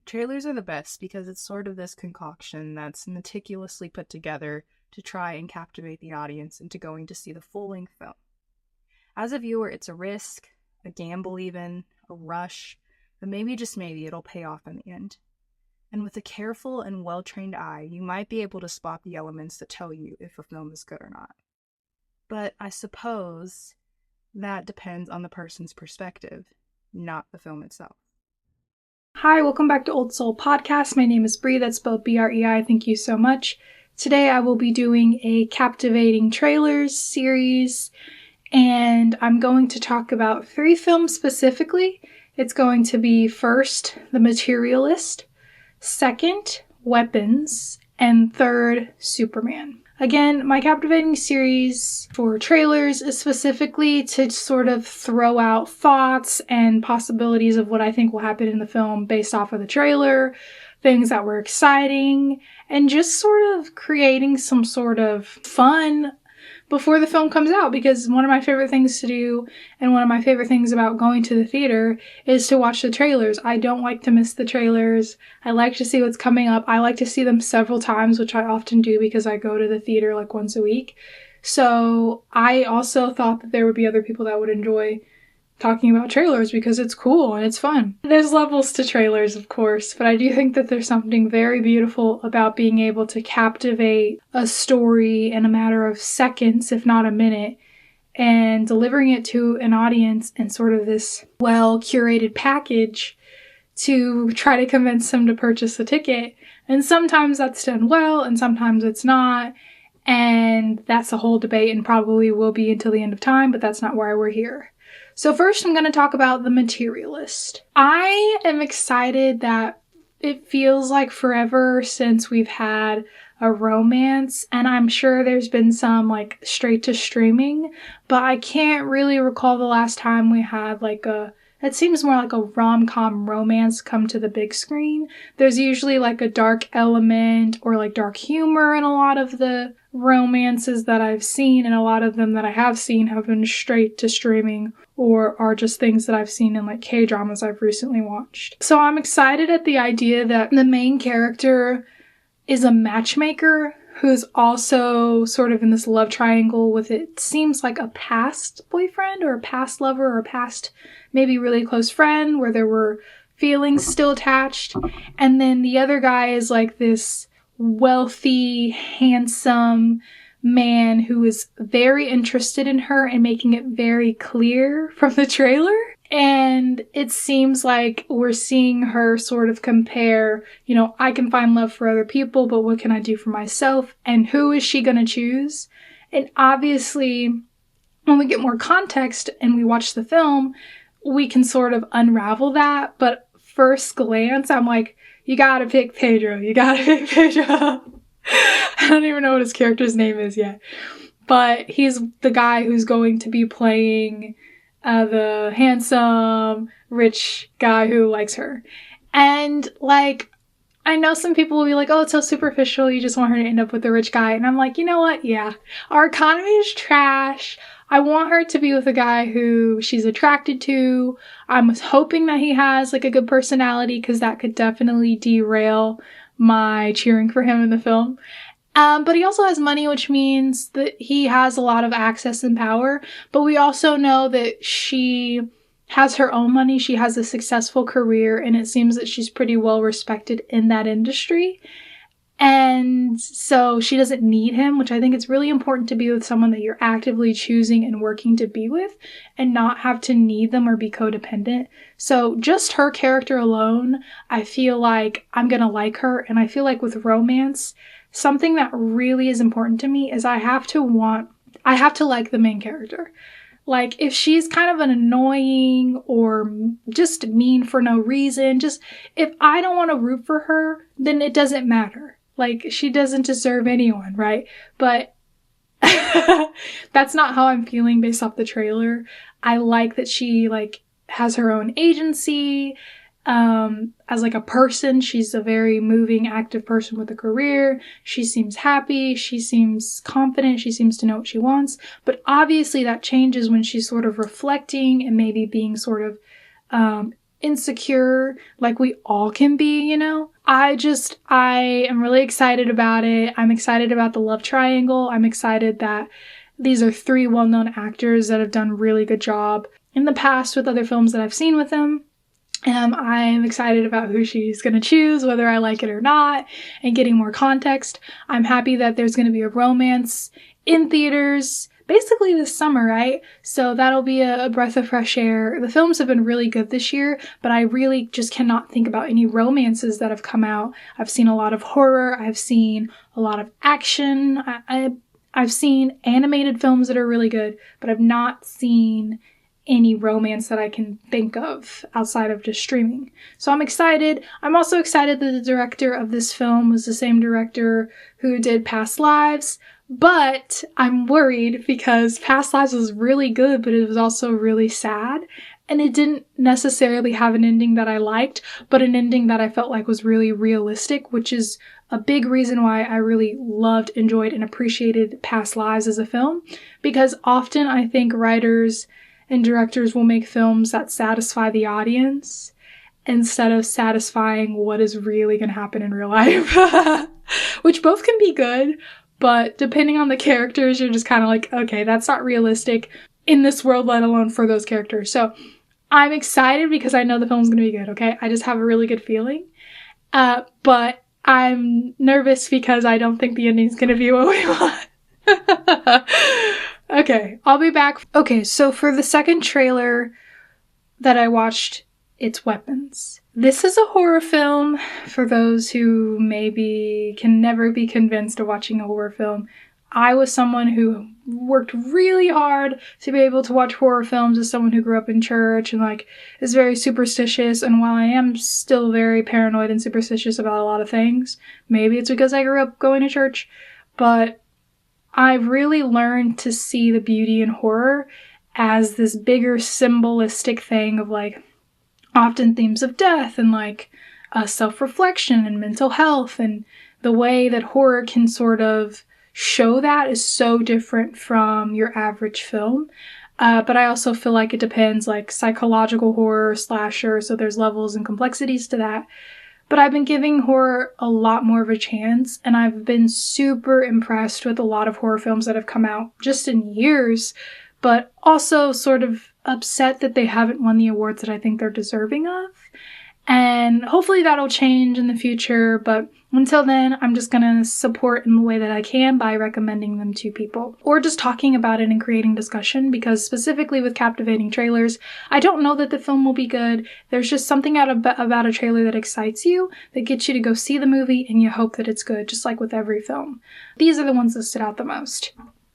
Trailers are the best because it's sort of this concoction that's meticulously put together to try and captivate the audience into going to see the full-length film. As a viewer, it's a risk, a gamble even, a rush, but maybe, just maybe, it'll pay off in the end. And with a careful and well-trained eye, you might be able to spot the elements that tell you if a film is good or not. But I suppose that depends on the person's perspective, not the film itself. Hi, welcome back to Old Soul Podcast. My name is Bree, that's spelled B-R-E-I. Thank you so much. Today I will be doing a captivating trailers series, and I'm going to talk about 3 films specifically. It's going to be first, The Materialist, second, Weapons, and third, Superman. Again, my captivating series for trailers is specifically to sort of throw out thoughts and possibilities of what I think will happen in the film based off of the trailer, things that were exciting, and just sort of creating some sort of fun before the film comes out, because one of my favorite things to do and one of my favorite things about going to the theater is to watch the trailers. I don't like to miss the trailers. I like to see what's coming up. I like to see them several times, which I often do because I go to the theater like once a week. So I also thought that there would be other people that would enjoy talking about trailers because it's cool and it's fun. There's levels to trailers, of course, but I do think that there's something very beautiful about being able to captivate a story in a matter of seconds, if not a minute, and delivering it to an audience in sort of this well-curated package to try to convince them to purchase the ticket. And sometimes that's done well, and sometimes it's not. And that's a whole debate and probably will be until the end of time, but that's not why we're here. So first, I'm going to talk about The Materialist. I am excited that it feels like forever since we've had a romance, and I'm sure there's been some like straight to streaming, but I can't really recall the last time we had it seems more like a rom-com romance come to the big screen. There's usually like a dark element or like dark humor in a lot of the romances that I've seen, and a lot of them that I have seen have been straight to streaming or are just things that I've seen in like K-dramas I've recently watched. So I'm excited at the idea that the main character is a matchmaker who's also sort of in this love triangle with, it seems like, a past boyfriend or a past lover or a past maybe really close friend where there were feelings still attached. And then the other guy is like this wealthy, handsome man who is very interested in her and making it very clear from the trailer. And it seems like we're seeing her sort of compare, I can find love for other people, but what can I do for myself? And who is she going to choose? And obviously, when we get more context and we watch the film, we can sort of unravel that. But first glance, I'm like, you gotta pick Pedro. You gotta pick Pedro. I don't even know what his character's name is yet. But he's the guy who's going to be playing the handsome, rich guy who likes her. And, I know some people will be like, oh, it's so superficial, you just want her to end up with the rich guy. And I'm like, you know what? Yeah. Our economy is trash. I want her to be with a guy who she's attracted to. I'm hoping that he has, a good personality, because that could definitely derail my cheering for him in the film. But he also has money, which means that he has a lot of access and power. But we also know that she has her own money. She has a successful career, and it seems that she's pretty well respected in that industry. And so she doesn't need him, which I think it's really important to be with someone that you're actively choosing and working to be with and not have to need them or be codependent. So just her character alone, I feel like I'm going to like her. And I feel like with romance, something that really is important to me is I have to like the main character. Like, if she's kind of an annoying or just mean for no reason, if I don't want to root for her, then it doesn't matter. She doesn't deserve anyone, right? But that's not how I'm feeling based off the trailer. I like that she, has her own agency. As a person, she's a very moving, active person with a career. She seems happy. She seems confident. She seems to know what she wants. But obviously that changes when she's sort of reflecting and maybe being sort of insecure like we all can be, you know? I am really excited about it. I'm excited about the love triangle. I'm excited that these are 3 well-known actors that have done a really good job in the past with other films that I've seen with them. I'm excited about who she's going to choose, whether I like it or not, and getting more context. I'm happy that there's going to be a romance in theaters basically this summer, right? So that'll be a breath of fresh air. The films have been really good this year, but I really just cannot think about any romances that have come out. I've seen a lot of horror. I've seen a lot of action. I've seen animated films that are really good, but I've not seen any romance that I can think of outside of just streaming. So I'm excited. I'm also excited that the director of this film was the same director who did Past Lives, but I'm worried because Past Lives was really good, but it was also really sad. And it didn't necessarily have an ending that I liked, but an ending that I felt like was really realistic, which is a big reason why I really loved, enjoyed, and appreciated Past Lives as a film. Because often I think writers and directors will make films that satisfy the audience instead of satisfying what is really going to happen in real life. Which both can be good, but depending on the characters, you're just kind of like, okay, that's not realistic in this world, let alone for those characters. So I'm excited because I know the film's going to be good, okay? I just have a really good feeling. But I'm nervous because I don't think the ending's going to be what we want. Okay, I'll be back. Okay, so for the second trailer that I watched, it's Weapons. This is a horror film for those who maybe can never be convinced of watching a horror film. I was someone who worked really hard to be able to watch horror films as someone who grew up in church and like is very superstitious. And while I am still very paranoid and superstitious about a lot of things, maybe it's because I grew up going to church, but I've really learned to see the beauty in horror as this bigger symbolistic thing of like often themes of death and like self-reflection and mental health, and the way that horror can sort of show that is so different from your average film. But I also feel like it depends, like psychological horror, slasher, so there's levels and complexities to that. But I've been giving horror a lot more of a chance, and I've been super impressed with a lot of horror films that have come out just in years, but also sort of upset that they haven't won the awards that I think they're deserving of. And hopefully that'll change in the future, but until then, I'm just gonna support in the way that I can by recommending them to people. Or just talking about it and creating discussion, because specifically with captivating trailers, I don't know that the film will be good. There's just something about a trailer that excites you, that gets you to go see the movie, and you hope that it's good, just like with every film. These are the ones that stood out the most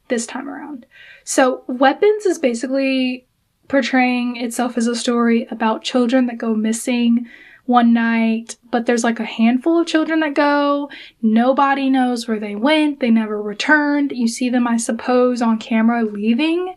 this time around. So Weapons is basically portraying itself as a story about children that go missing one night, but there's like a handful of children that go. Nobody knows where they went. They never returned. You see them, I suppose, on camera leaving,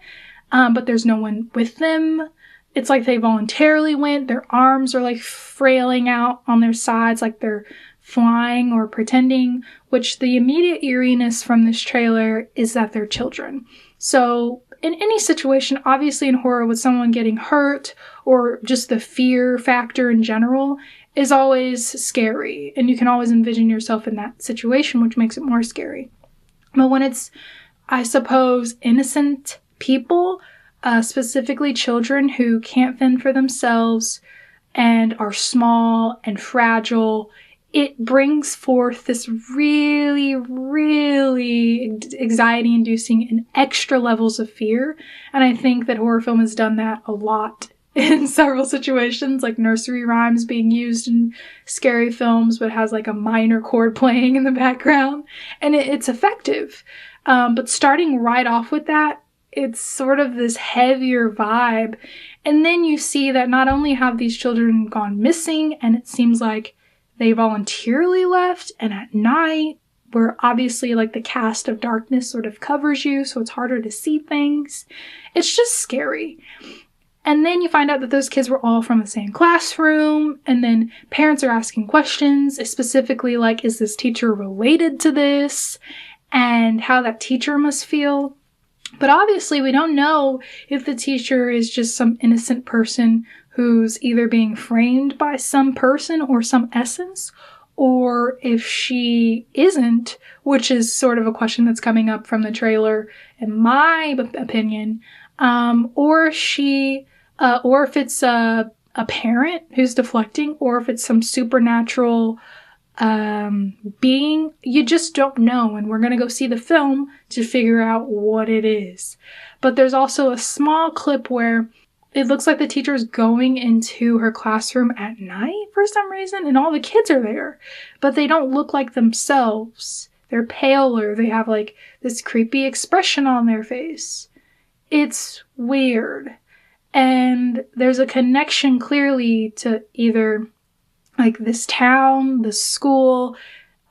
but there's no one with them. It's like they voluntarily went. Their arms are like frailing out on their sides like they're flying or pretending, which the immediate eeriness from this trailer is that they're children. So in any situation, obviously in horror with someone getting hurt or just the fear factor in general is always scary. And you can always envision yourself in that situation, which makes it more scary. But when it's, I suppose, innocent people, specifically children who can't fend for themselves and are small and fragile, it brings forth this really, really anxiety-inducing and extra levels of fear. And I think that horror film has done that a lot in several situations, like nursery rhymes being used in scary films, but has like a minor chord playing in the background. And it's effective. But starting right off with that, it's sort of this heavier vibe. And then you see that not only have these children gone missing, and it seems like they voluntarily left, and at night, where obviously like the cast of darkness sort of covers you, so it's harder to see things. It's just scary. And then you find out that those kids were all from the same classroom, and then parents are asking questions, specifically like, is this teacher related to this? And how that teacher must feel. But obviously we don't know if the teacher is just some innocent person who's either being framed by some person or some essence, or if she isn't, which is sort of a question that's coming up from the trailer, in my opinion, or if it's a parent who's deflecting, or if it's some supernatural being. You just don't know, and we're gonna go see the film to figure out what it is. But there's also a small clip where it looks like the teacher's going into her classroom at night for some reason, and all the kids are there, but they don't look like themselves. They're paler. They have like this creepy expression on their face. It's weird. And there's a connection clearly to either like this town, this school,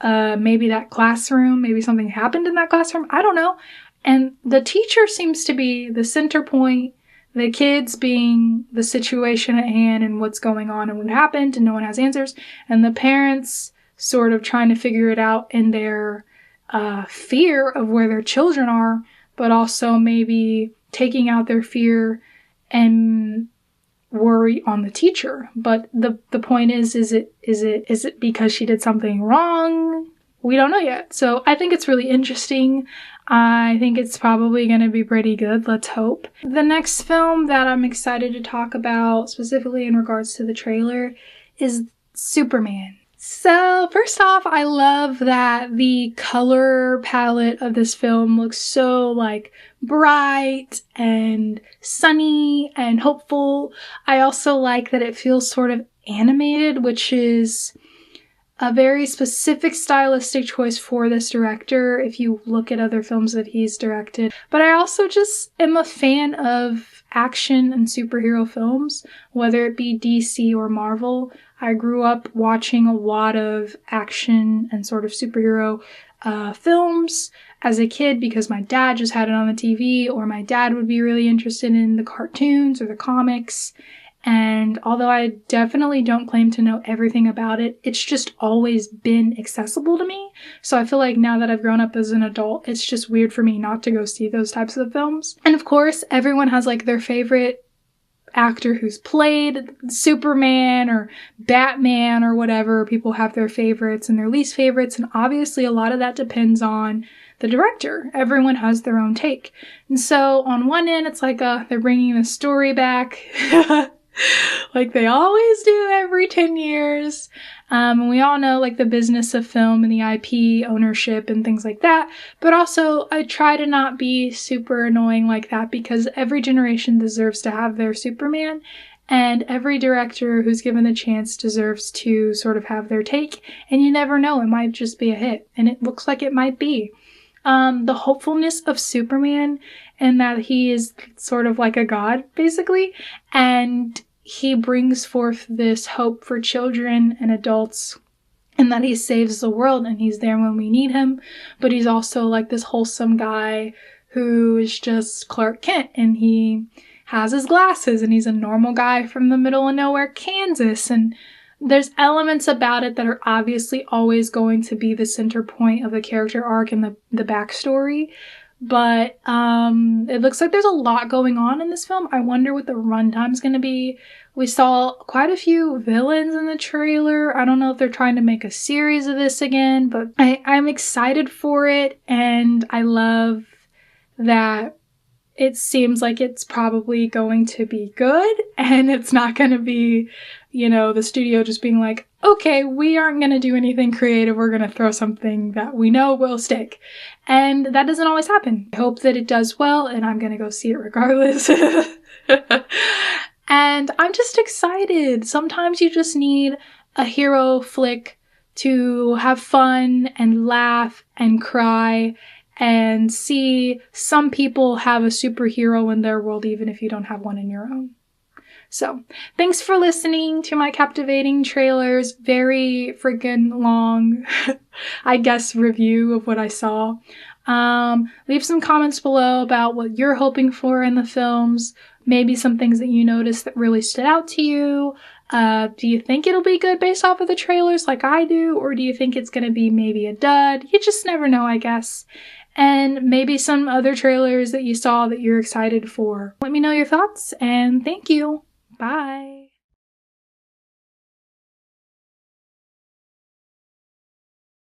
maybe that classroom, maybe something happened in that classroom. I don't know. And the teacher seems to be the center point, the kids being the situation at hand and what's going on and what happened, and no one has answers. And the parents sort of trying to figure it out in their fear of where their children are, but also maybe taking out their fear and worry on the teacher. But the point is it because she did something wrong? We don't know yet. So I think it's really interesting. I think it's probably going to be pretty good. Let's hope. The next film that I'm excited to talk about, specifically in regards to the trailer, is Superman. So first off, I love that the color palette of this film looks so like bright and sunny and hopeful. I also like that it feels sort of animated, which is a very specific stylistic choice for this director if you look at other films that he's directed. But I also just am a fan of action and superhero films, whether it be DC or Marvel. I grew up watching a lot of action and sort of superhero films as a kid because my dad just had it on the TV, or my dad would be really interested in the cartoons or the comics. And although I definitely don't claim to know everything about it, it's just always been accessible to me. So I feel like now that I've grown up as an adult, it's just weird for me not to go see those types of films. And of course, everyone has like their favorite actor who's played Superman or Batman or whatever. People have their favorites and their least favorites. And obviously a lot of that depends on the director. Everyone has their own take. And so on one end, it's like they're bringing the story back. Like they always do every 10 years. And we all know like the business of film and the IP ownership and things like that. But also I try to not be super annoying like that because every generation deserves to have their Superman. And every director who's given the chance deserves to sort of have their take. And you never know, it might just be a hit. And it looks like it might be. The hopefulness of Superman and that he is sort of like a god, basically. And he brings forth this hope for children and adults, and that he saves the world and he's there when we need him. But he's also like this wholesome guy who is just Clark Kent, and he has his glasses and he's a normal guy from the middle of nowhere, Kansas. And there's elements about it that are obviously always going to be the center point of the character arc and the backstory. But it looks like there's a lot going on in this film. I wonder what the runtime's going to be. We saw quite a few villains in the trailer. I don't know if they're trying to make a series of this again, but I'm excited for it. And I love that it seems like it's probably going to be good. And it's not going to be, the studio just being like, okay, we aren't going to do anything creative. We're going to throw something that we know will stick. And that doesn't always happen. I hope that it does well, and I'm going to go see it regardless. And I'm just excited. Sometimes you just need a hero flick to have fun and laugh and cry and see some people have a superhero in their world, even if you don't have one in your own. So, thanks for listening to my captivating trailers. Very freaking long, I guess, review of what I saw. Leave some comments below about what you're hoping for in the films. Maybe some things that you noticed that really stood out to you. Do you think it'll be good based off of the trailers like I do? Or do you think it's going to be maybe a dud? You just never know, I guess. And maybe some other trailers that you saw that you're excited for. Let me know your thoughts, and thank you. Bye.